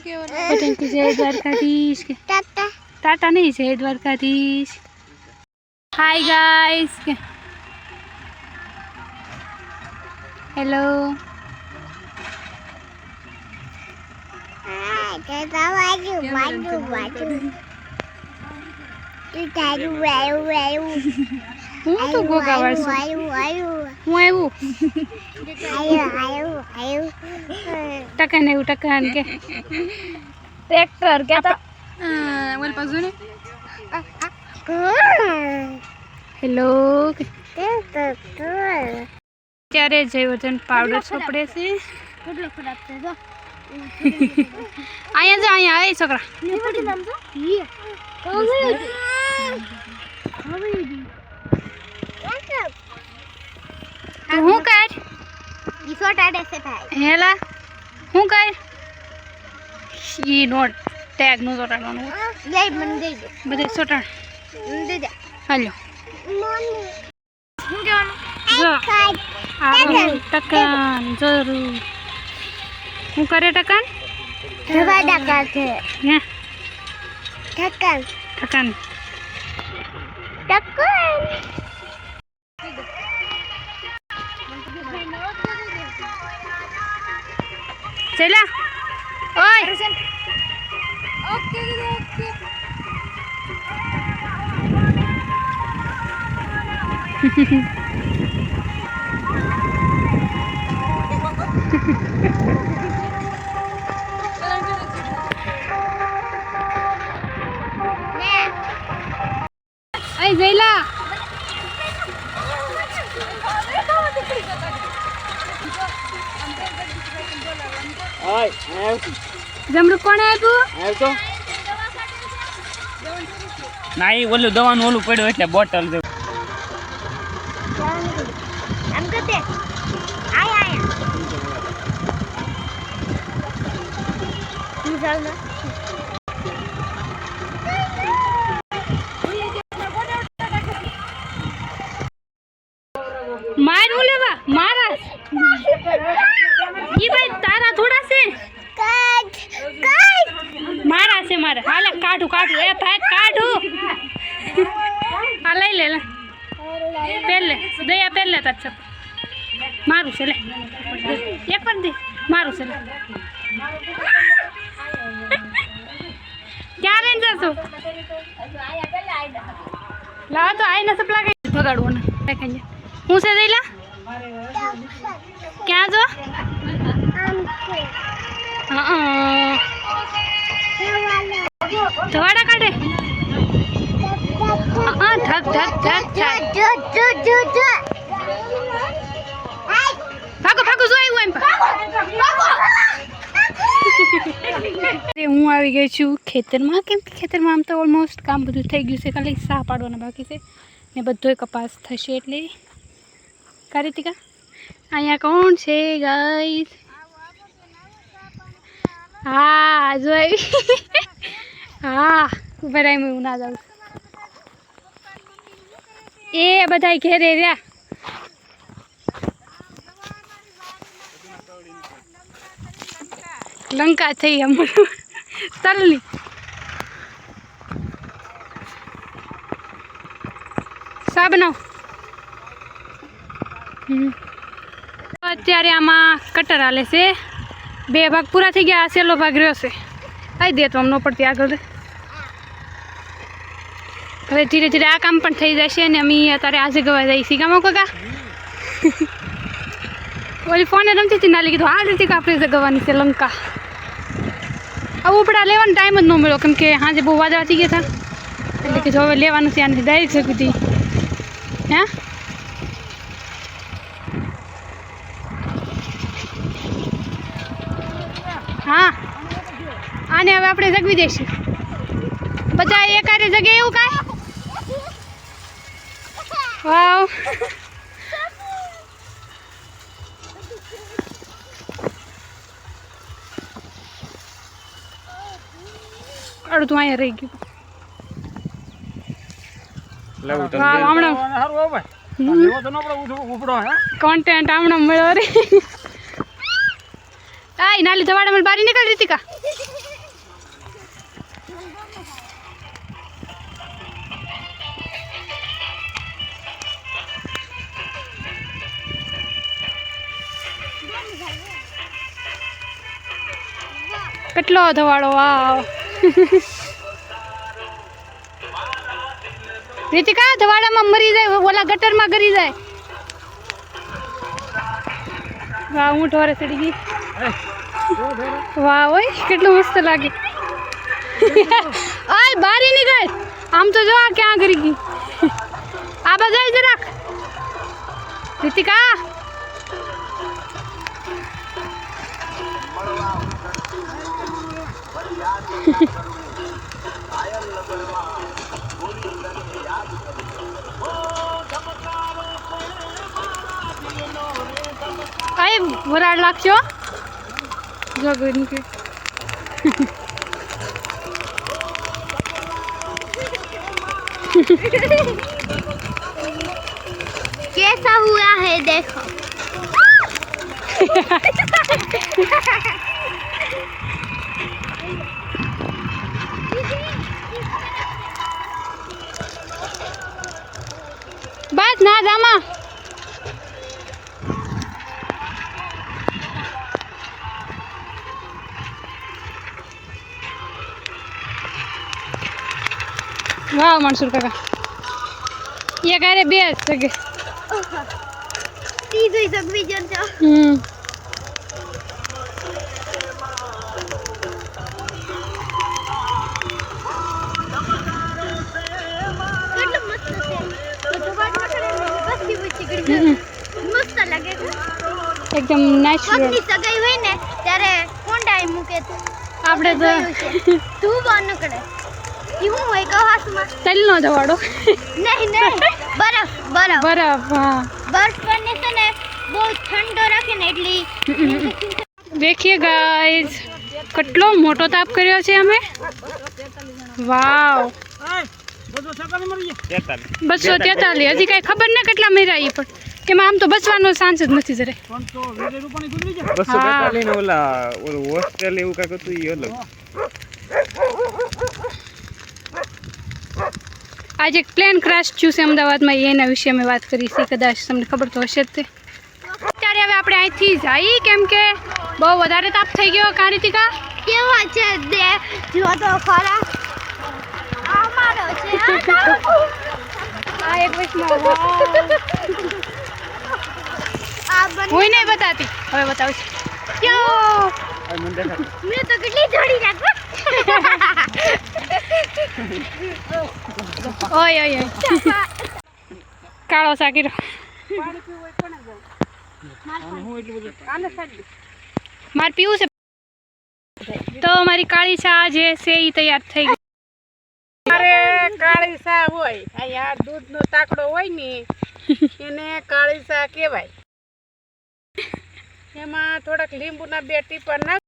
Thank you जय द्वारकाधीश के टाटा नहीं जय द्वारकाधीश। हाय गाइस हेलो હું તો ગોગાવાળ છું હું આવ્યું ટકાને એવું ટકાન કે ટ્રેક્ટર કેતા ઓલ પાછું ને હેલો ત્યારે જયવર્ધન પાવડર છોપડે છે કેટલો ખરાબ છે જો અહીંયા જા અહીંયા આય છોકરા હું કર ઈ સોટાડે છે ભાઈ હેલા હું કર ઈ નોટ ટેગ નું સોટાડવાનું લે મને દે દે બધે સોટાડ દે દે હાલો હું કહેવાનું જો આ ટકાન જરૂર હું કરે ટકાન દવા ટકા છે હે ટકાન ટકાન ટકાન चला ओए ओके ओके ऐ जैला जमरू कोण आप्યું તો નાઈ ઓલું દવાનું ઓલું પડ્યું એટલે બોટલ દે આમ કરતે આય આય નિસાલ ના मार बोले बा मारा ये भाई तारा थोड़ा से काट काट मारा से मारा हाले काटू काटू ए भाई काटू आ ले ले पहले दया पहले तक मारू से ले एक पर दे मारू से ले क्या लेन जासो ला तो आई ना सप्ला के भगाड़ो ना देखेंगे હું છે જઈલા ક્યાં જો ધવાડા કાઢે ઢક ઢક ઢક ભાગો ભાગો જો આવ્યું એમ હું આવી ગઈ છું ખેતરમાં કેમ કે ખેતરમાં આમ તો ઓલમોસ્ટ કામ બધું થઈ ગયું છે ખાલી સાહ પાડવાના બાકી છે ને બધોય કપાસ થશે એટલે કારિતિકા અહીંયા કોણ છે ગાઈસ હા જોઈ હા ઉભા રહી હું ના જાઉં એ બધા ઘેરે રહ્યા લંકા થઈ હમણાં તલની સા બનાવ અત્યારે આમાં કટર હાલે છે બે ભાગ પૂરા થઈ ગયા છેલ્લો ભાગ રહ્યો છે આવી દે તો આમ ન પડતી આગળ હવે ધીરે ધીરે આ કામ પણ થઈ જશે ને અમે અત્યારે આજે ગવા જઈએ છીએ કામ કાકા ઓલી ફોને રમતી હતી નાલી કીધું આ રીતે આપણે જગવાની છે લંકા હવે ઉપડા લેવાનો ટાઈમ જ ન મળ્યો કેમ કે હાજે બહુ વાદળા થઈ ગયા હતા એટલે કીધું હવે લેવાનું છે આને ડાયરેક્ટ જગી હતી હે હા આને હવે આપણે જગવી દઈશું બધા એકારે જગ્યાએ એવું કાંઈ વાવ અડધું અહીંયા રહી ગયું કોન્ટેન્ટ હમણાં મળ્યો રે આઈ નાલી ધવાડા મને બારી નીકળી રીતિકા કેટલો ધવાડો વાવ રીતિકા ધવાડામાં મરી જાય ઓલા ગટરમાં ગરી જાય વાહ ઊંટ વારે ચડી ગઈ વાહ ઓય કેટલું મસ્ત લાગે ઓય બારી નીકળ આમ તો જો આ ક્યાં ગરી ગઈ આ બજાય જરાક રીતિકા આય વરાળ લાગશો જો ગઈ કે कैसा हुआ है देखो બસ ના જામા વાહ મનસુર કાકા ये कह रहे बेस सके तीसरी सगवी जन जा કેટલું મસ્ત છે તો વાટમાં કરે બસ થી બચી ગઈ મસ્ત લાગે છે एकदम नेचुरल પગની સગાઈ હોય ને ત્યારે કોંડાઈ મૂકે છે આપણે તો તું બન કરે ઈ હું હોય કહાસમાં તલનો દવાડો નહીં નહીં બરફ બરફ બરફ હા બરફ પરને છે ને બહુ ઠંડો રાખે ને એટલી देखिए गाइस કેટલો મોટો તાપ કર્યો છે અમે વાવ 243 હજી કઈ ખબર ન કેટલા મર્યા ઈ પણ એમાં આમ તો બચવાનો ચાન્સ જ નથી જરે 242 ને ઓલા હોસ્ટેલ એવું કાક હતું ઈ અલગ आज एक प्लेन क्रैश થયું છે અમદાવાદમાં એના વિશે અમે વાત કરી છે કદાચ તમને ખબર તો હશે જ તે અત્યારે હવે આપણે અહીંથી જઈએ કેમ કે બહુ વધારે તાપ થઈ ગયો કારીતિકા કેવા છે દે જો તો ખરા આ મારો છે આ એક વચમાં આ બન હું નહીં બતાતી હવે બતાવું છું ક્યો મને દેખા મેં તો કેટલી જોડી રાખો ઓય ઓય ઓય કાળો સાકીરો મારે પીવું છે તો મારી કાળી ચા જે છે એ તૈયાર થઈ ગઈ મારે કાળી ચા હોય અહીંયા દૂધનો તાકડો હોય ને એને કાળી ચા કહેવાય એમાં થોડાક લીંબુના 2 ટીપા નાખ